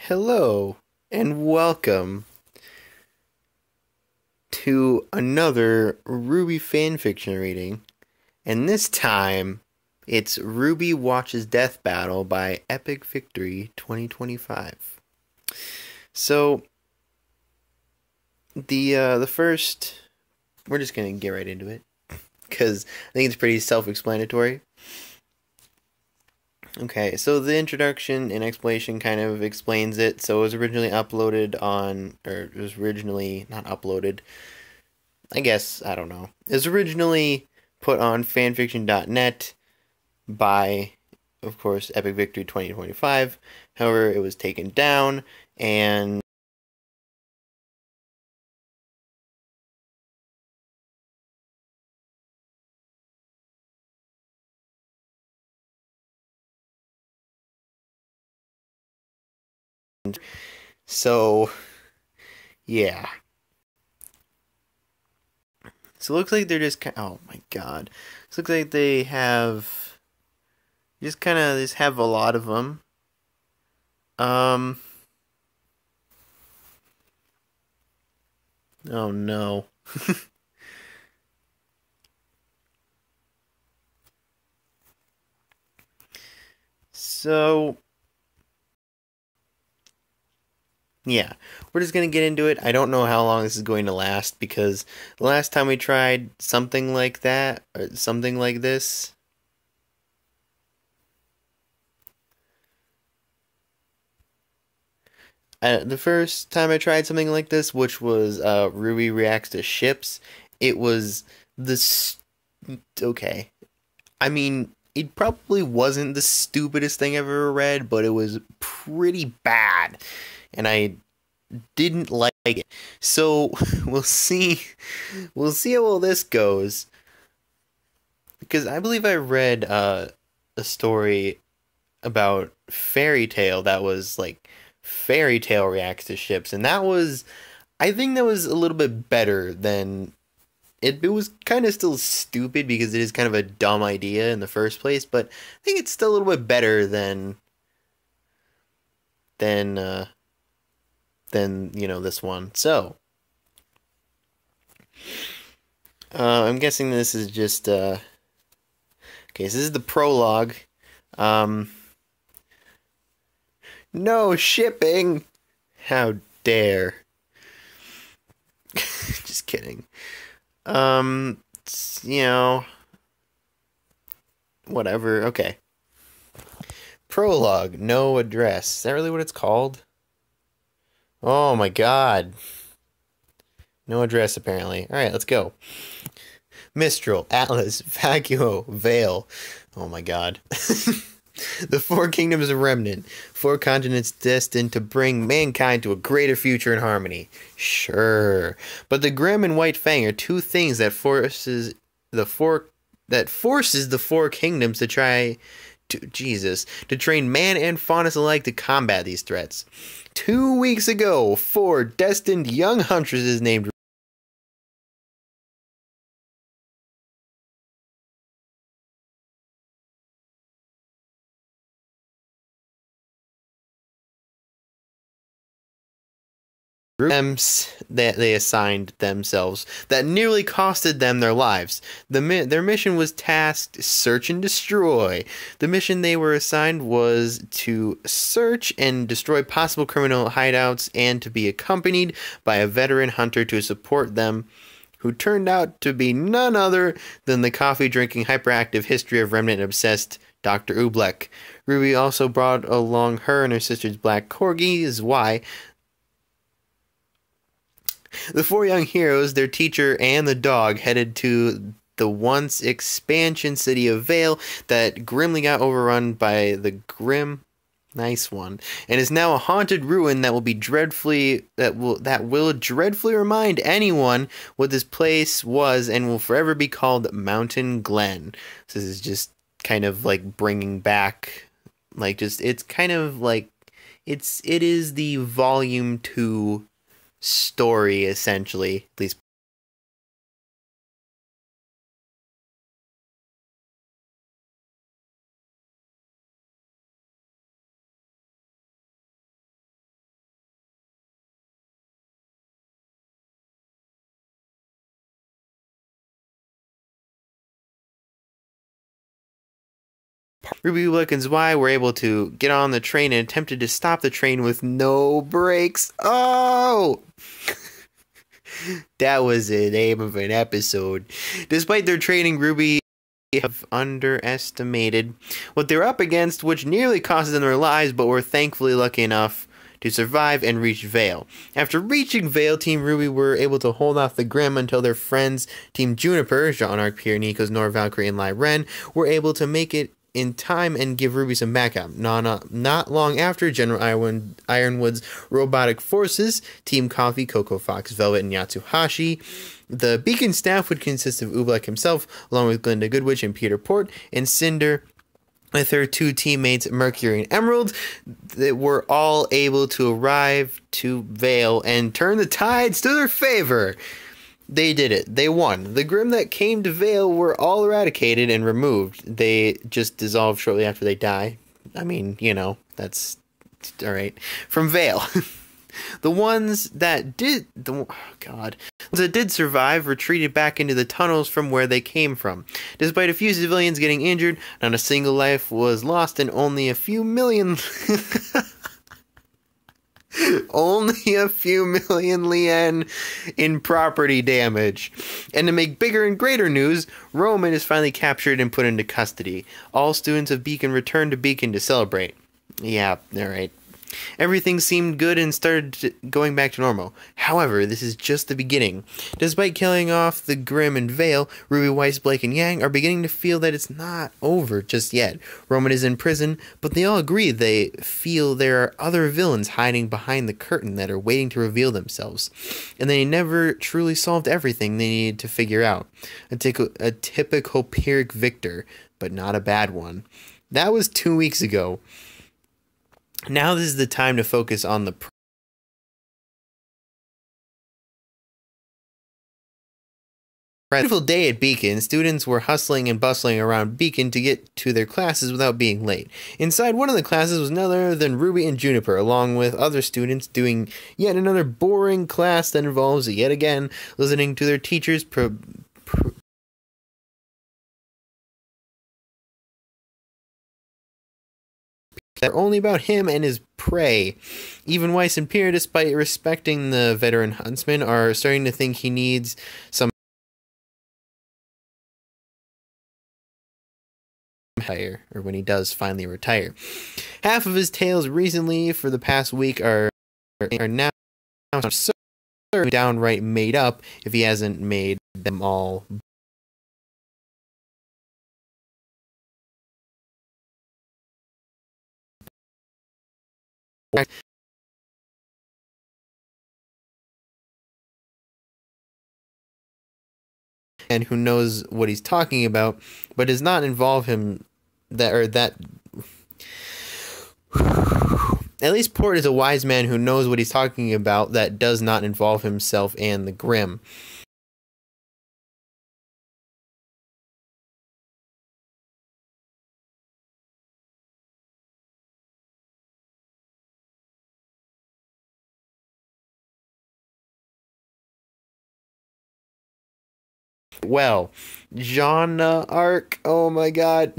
Hello and welcome to another RWBY fanfiction reading, and this time it's RWBY Watches Death Battle by epicvictory2025. So the first, we're just gonna get right into it because I think it's pretty self-explanatory. Okay, so the introduction and explanation kind of explains it. So it was originally uploaded on, or it was originally not uploaded. I guess, I don't know. It was originally put on fanfiction.net by, of course, epicvictory2025. However, it was taken down, and so, yeah. So it looks like they're just oh my god. It looks like they have, just have a lot of them. Um, oh no. So, yeah, we're just gonna get into it. I don't know how long this is going to last because the last time we tried something like that, or something like this, the first time I tried something like this, which was RWBY reacts to ships, it was okay. I mean, it probably wasn't the stupidest thing I've ever read, but it was pretty bad, and I didn't like it. So we'll see. We'll see how well this goes. Because I believe I read a story about Fairy Tale that was like Fairy Tale reacts to ships, and that was, I think that was a little bit better than it. It was kind of still stupid because it is kind of a dumb idea in the first place, but I think it's still a little bit better than uh, than this one. So I'm guessing this is just okay. So this is the prologue. Um, no shipping. How dare. Just kidding. Um, you know, whatever. Okay. Prologue, no address. Is that really what it's called? Oh my god. No address, apparently. Alright, let's go. Mistral, Atlas, Vacuo, Vale. Oh my god. The four kingdoms of Remnant. Four continents destined to bring mankind to a greater future in harmony. Sure. But the Grim and White Fang are two things that forces the four kingdoms to try to train man and faunus alike to combat these threats. 2 weeks ago, four destined young huntresses named that they assigned themselves that nearly costed them their lives. Their mission was tasked search and destroy. The mission they were assigned was to search and destroy possible criminal hideouts and to be accompanied by a veteran hunter to support them, who turned out to be none other than the coffee-drinking, hyperactive, history of remnant obsessed Dr. Ublek. RWBY also brought along her and her sister's black corgis, Y. The four young heroes, their teacher, and the dog headed to the once expansion city of Vale that grimly got overrun by the Grim. Nice one. And is now a haunted ruin that will dreadfully remind anyone what this place was and will forever be called Mountain Glen. So this is just kind of like bringing back, like, just, it's kind of like, it is the volume 2 story, essentially, at least RWBY, Black, and Zwei were able to get on the train and attempted to stop the train with no brakes. Oh! That was the name of an episode. Despite their training, RWBY have underestimated what they were up against, which nearly cost them their lives, but were thankfully lucky enough to survive and reach Vale. After reaching Vale, Team RWBY were able to hold off the Grimm until their friends, Team Juniper, Jean Arc, Pierre, Nikos, Nora, Valkyrie, and Lai Ren, were able to make it in time and give RWBY some backup. Not long after, General Ironwood's robotic forces, Team Coffee, Coco Fox, Velvet, and Yatsuhashi. The Beacon staff would consist of Oobleck himself, along with Glinda Goodwitch and Peter Port, and Cinder with her two teammates, Mercury and Emerald, that were all able to arrive to Vale and turn the tides to their favor. They did it. They won. The Grimm that came to Vale were all eradicated and removed. They just dissolved shortly after they die. I mean, you know, that's alright. From Vale. The ones that did survive retreated back into the tunnels from where they came from. Despite a few civilians getting injured, not a single life was lost and only a few million only a few million lien in property damage. And to make bigger and greater news, Roman is finally captured and put into custody. All students of Beacon returned to Beacon to celebrate. Yeah, alright. Everything seemed good and started going back to normal. However, this is just the beginning. Despite killing off the Grimm and Vale, RWBY, Weiss, Blake, and Yang are beginning to feel that it's not over just yet. Roman is in prison, but they all agree they feel there are other villains hiding behind the curtain that are waiting to reveal themselves. And they never truly solved everything they needed to figure out. A typical Pyrrhic victor, but not a bad one. That was 2 weeks ago. Now this is the time to focus on the beautiful day at Beacon. Students were hustling and bustling around Beacon to get to their classes without being late. Inside one of the classes was none other than RWBY and Juniper, along with other students doing yet another boring class that involves, yet again, listening to their teachers that are only about him and his prey. Even Weiss and Pierre, despite respecting the veteran huntsman, are starting to think he needs some retire, or when he does finally retire. Half of his tales recently for the past week are now so downright made up if he hasn't made them all. And who knows what he's talking about, but does not involve him at least Port is a wise man who knows what he's talking about that does not involve himself and the Grimm. Well, Jean Arc, oh my god.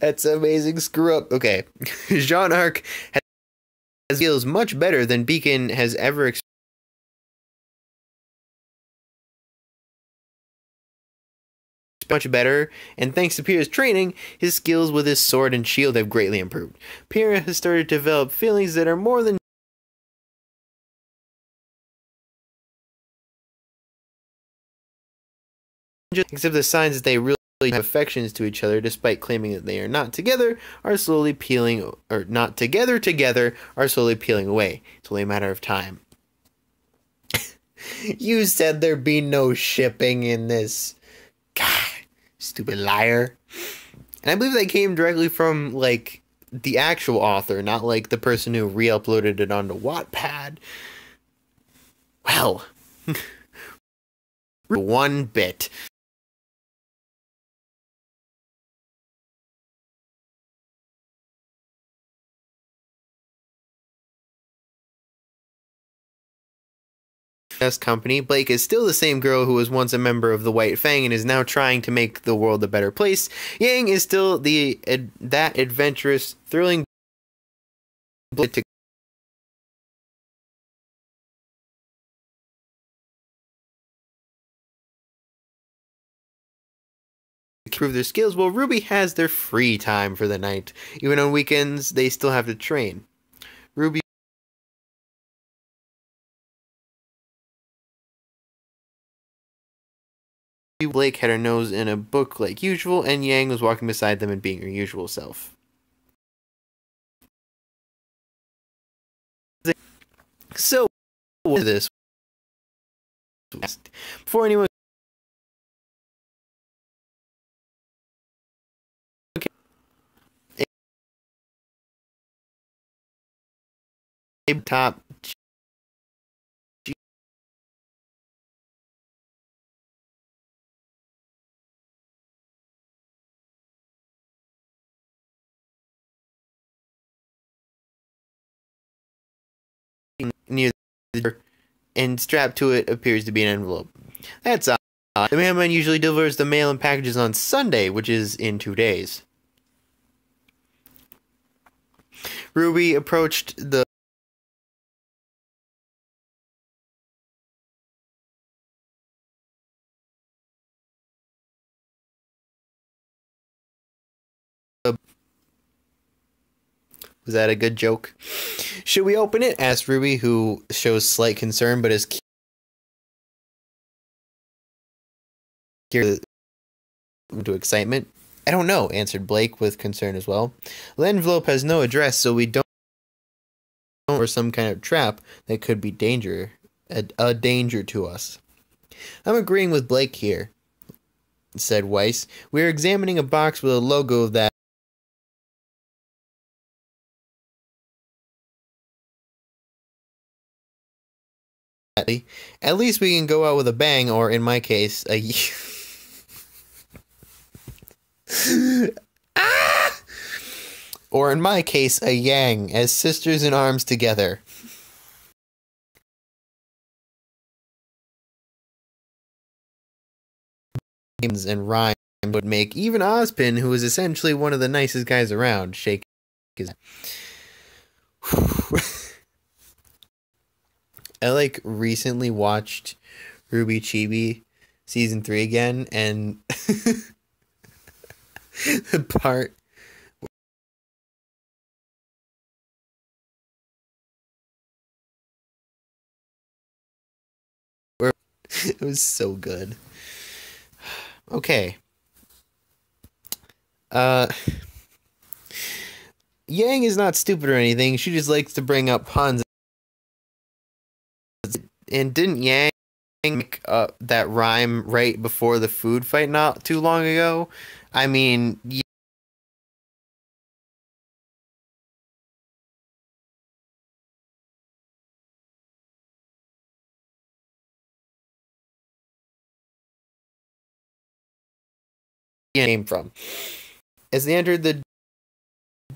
That's amazing. Screw up. Okay. Jean Arc has skills much better than Beacon has ever experienced. Much better, and thanks to Pierre's training, his skills with his sword and shield have greatly improved. Pierre has started to develop feelings that are more than except the signs that they really have affections to each other, despite claiming that they are not together, are slowly peeling, or not together, are slowly peeling away. It's only a matter of time. You said there'd be no shipping in this. God, stupid liar. And I believe that came directly from, like, the actual author, not, like, the person who re-uploaded it onto Wattpad. Well. One bit. Us company, Blake is still the same girl who was once a member of the White Fang and is now trying to make the world a better place. Yang is still that adventurous, thrilling Blake to improve their skills, while RWBY has their free time for the night. Even on weekends, they still have to train. RWBY Blake had her nose in a book like usual, and Yang was walking beside them and being her usual self. So, what is this? Before anyone top near the door, and strapped to it appears to be an envelope. That's odd. The mailman usually delivers the mail and packages on Sunday, which is in 2 days. RWBY approached the Was that a good joke? Should we open it? Asked RWBY, who shows slight concern but is curious to excitement. I don't know, answered Blake with concern as well. The envelope has no address, so we don't know for some kind of trap that could be a danger to us. I'm agreeing with Blake here, said Weiss. We're examining a box with a logo of that. At least we can go out with a bang, or in my case, a or in my case, a yang, as sisters in arms together. Names and rhymes would make even Ozpin, who is essentially one of the nicest guys around, shake his I recently watched RWBY Chibi season 3 again, and the part where it was so good. Okay. Yang is not stupid or anything. She just likes to bring up puns. And didn't Yang make that rhyme right before the food fight not too long ago? I mean, came from. As they entered the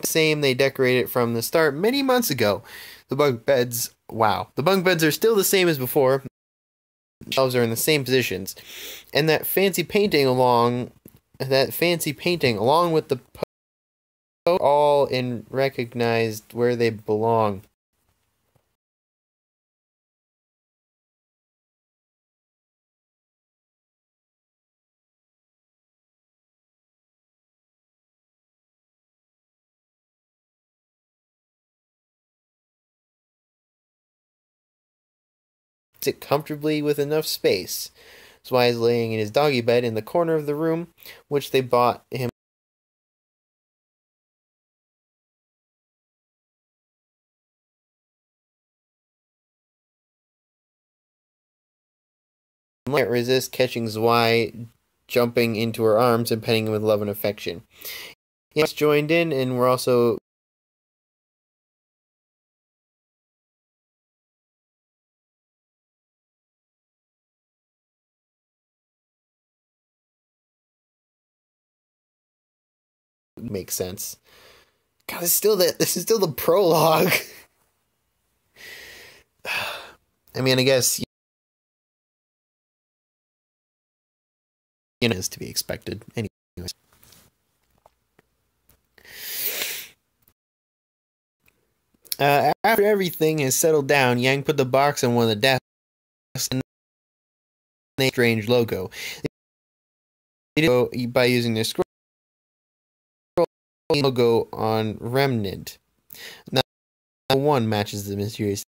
same they decorated from the start many months ago. The bunk beds, wow. The bunk beds are still the same as before. The shelves are in the same positions. And that fancy painting along with the all in recognized where they belong. Sit comfortably with enough space. That's why he's laying in his doggy bed in the corner of the room, which they bought him. Can't resist catching Zwei jumping into her arms and petting him with love and affection. Yes, joined in, and we're also makes sense. God, this is still the prologue. I mean, I guess is to be expected. Anyways. After everything has settled down, Yang put the box on one of the desks and the strange logo. By using the scroll logo on Remnant. Now, one matches the mysterious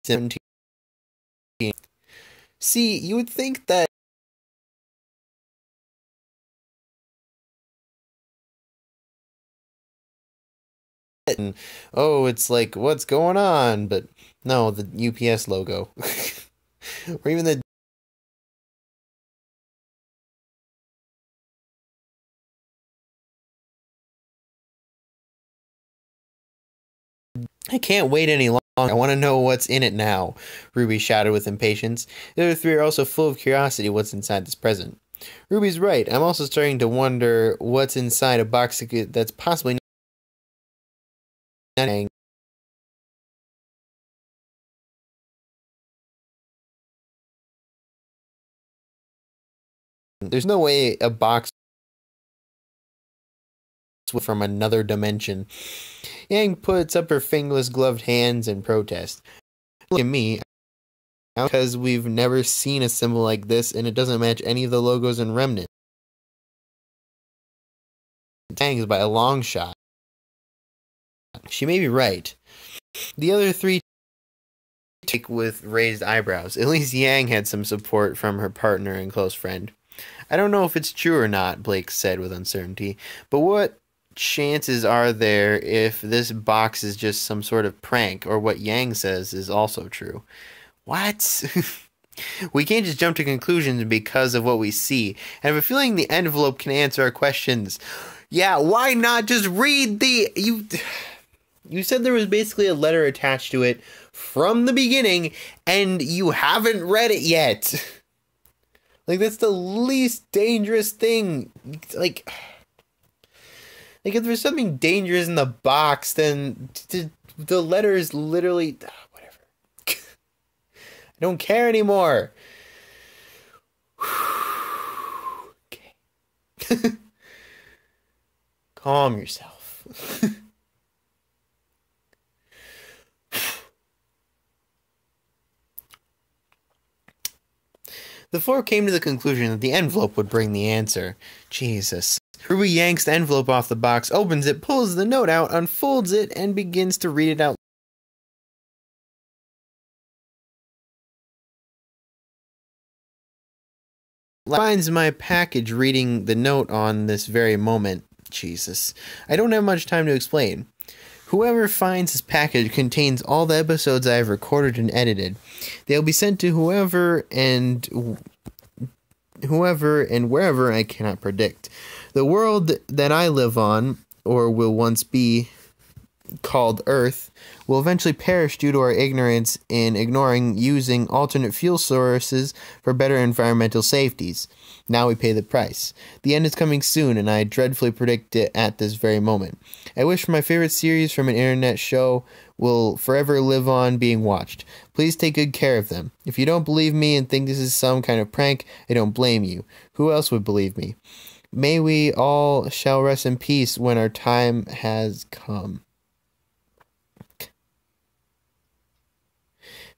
17. See, you would think that oh, it's like, what's going on? But no, the UPS logo. Or even the I can't wait any longer. I want to know what's in it now, Ruby shouted with impatience. The other three are also full of curiosity what's inside this present. Ruby's right. I'm also starting to wonder what's inside a box that's possibly not. There's no way a box from another dimension. Yang puts up her fingerless gloved hands in protest. Look at me, because we've never seen a symbol like this and it doesn't match any of the logos in Remnant. Tangs by a long shot. She may be right. The other three take with raised eyebrows. At least Yang had some support from her partner and close friend. I don't know if it's true or not, Blake said with uncertainty, but what chances are there if this box is just some sort of prank, or what Yang says is also true? What? We can't just jump to conclusions because of what we see. And I have a feeling the envelope can answer our questions. Yeah, why not just read the... You said there was basically a letter attached to it from the beginning, and you haven't read it yet. Like, that's the least dangerous thing. Like, if there's something dangerous in the box, then the letter is literally... whatever. I don't care anymore. Okay. Calm yourself. The four came to the conclusion that the envelope would bring the answer. Jesus. Ruby yanks the envelope off the box, opens it, pulls the note out, unfolds it, and begins to read it out. Finds my package reading the note on this very moment. Jesus. I don't have much time to explain. Whoever finds this package contains all the episodes I have recorded and edited. They'll be sent to whoever and wherever I cannot predict. The world that I live on, or will once be called Earth, will eventually perish due to our ignorance in ignoring using alternate fuel sources for better environmental safeties. Now we pay the price. The end is coming soon, and I dreadfully predict it at this very moment. I wish my favorite series from an internet show will forever live on being watched. Please take good care of them. If you don't believe me and think this is some kind of prank, I don't blame you. Who else would believe me? May we all shall rest in peace when our time has come.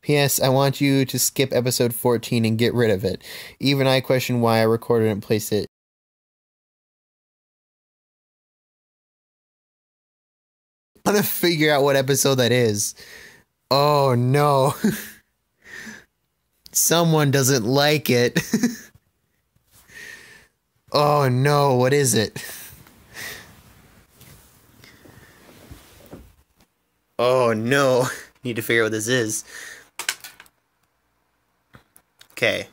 P.S. I want you to skip episode 14 and get rid of it. Even I question why I recorded and placed it. I want to figure out what episode that is. Oh no. Someone doesn't like it. Oh no, what is it? Oh no. Need to figure out what this is. Okay.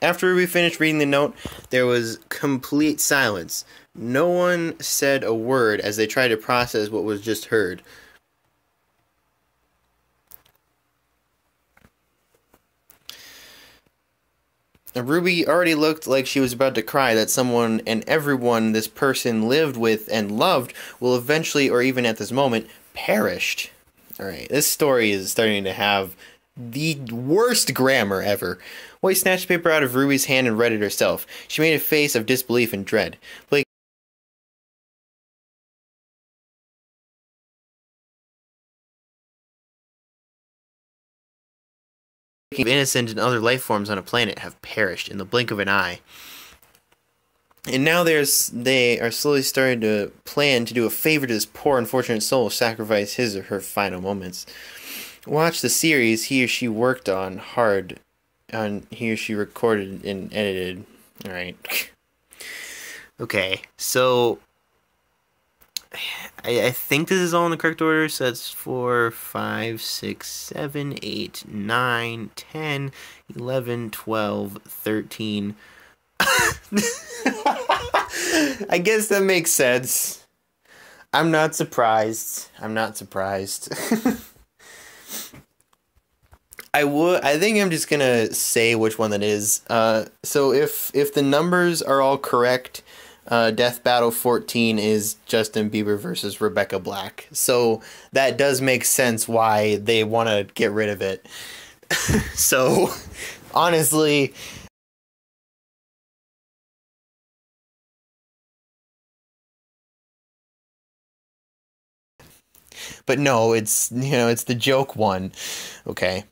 After we finished reading the note, there was complete silence. No one said a word as they tried to process what was just heard. Ruby already looked like she was about to cry that someone and everyone this person lived with and loved will eventually, or even at this moment, perished. Alright, this story is starting to have the worst grammar ever. White snatched the paper out of Ruby's hand and read it herself. She made a face of disbelief and dread. Blake innocent and other life forms on a planet have perished in the blink of an eye. And now they are slowly starting to plan to do a favor to this poor unfortunate soul, sacrifice his or her final moments. Watch the series he or she worked on hard, he or she recorded and edited. Alright. Okay, so I think this is all in the correct order. So that's 4, 5, 6, 7, 8, 9, 10, 11, 12, 13. I guess that makes sense. I'm not surprised. I'm not surprised. I think I'm just gonna say which one that is. So if the numbers are all correct, Death Battle 14 is Justin Bieber versus Rebecca Black. So that does make sense why they want to get rid of it. So honestly, but no, it's it's the joke one. Okay.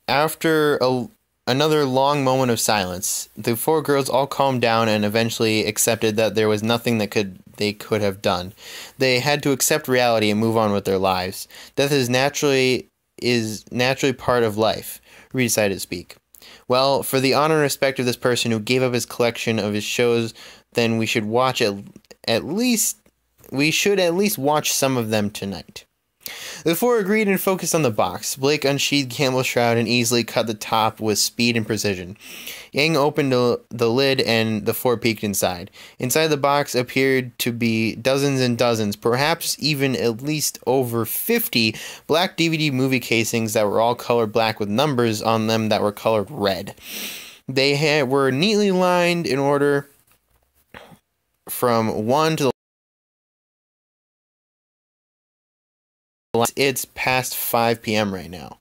After another long moment of silence, the four girls all calmed down and eventually accepted that there was nothing that they could have done. They had to accept reality and move on with their lives. Death is naturally part of life. Reed decided to speak. Well, for the honor and respect of this person who gave up his collection of his shows, then we should at least watch some of them tonight. The four agreed and focused on the box. Blake unsheathed Campbell's shroud and easily cut the top with speed and precision. Yang opened the lid and the four peeked inside. Inside the box appeared to be dozens and dozens, perhaps even at least over 50 black DVD movie casings that were all colored black with numbers on them that were colored red. They were neatly lined in order from 1 to the it's past 5 p.m. right now.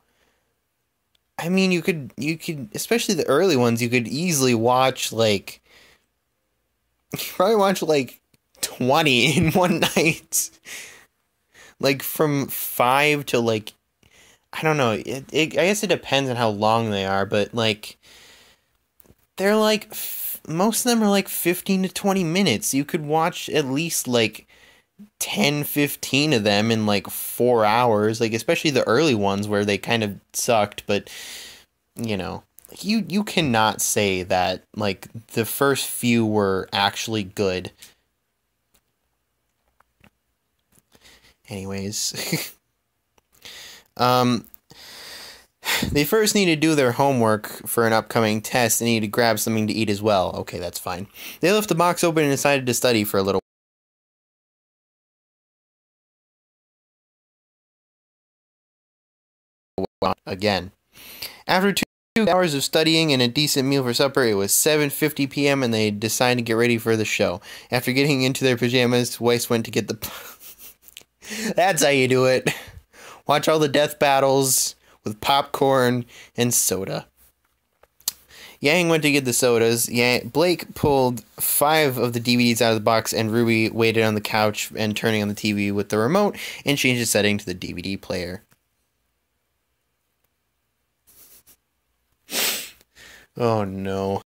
I mean, you could, especially the early ones, you could easily watch, like, you probably watch, like, 20 in one night. Like, from 5 to, like, I don't know, I guess it depends on how long they are, but, like, they're, like, most of them are, like, 15 to 20 minutes. You could watch at least, like, 10, 15 of them in like 4 hours, like especially the early ones where they kind of sucked, but you cannot say that like the first few were actually good. Anyways, they first need to do their homework for an upcoming test and need to grab something to eat as well. Okay, that's fine. They left the box open and decided to study for a little again. After 2 hours of studying and a decent meal for supper, it was 7:50 p.m. and they decided to get ready for the show. After getting into their pajamas, Weiss went to get the... That's how you do it. Watch all the death battles with popcorn and soda. Yang went to get the sodas. Blake pulled 5 of the DVDs out of the box, and Ruby waited on the couch and turning on the TV with the remote and changed the setting to the DVD player. Oh no.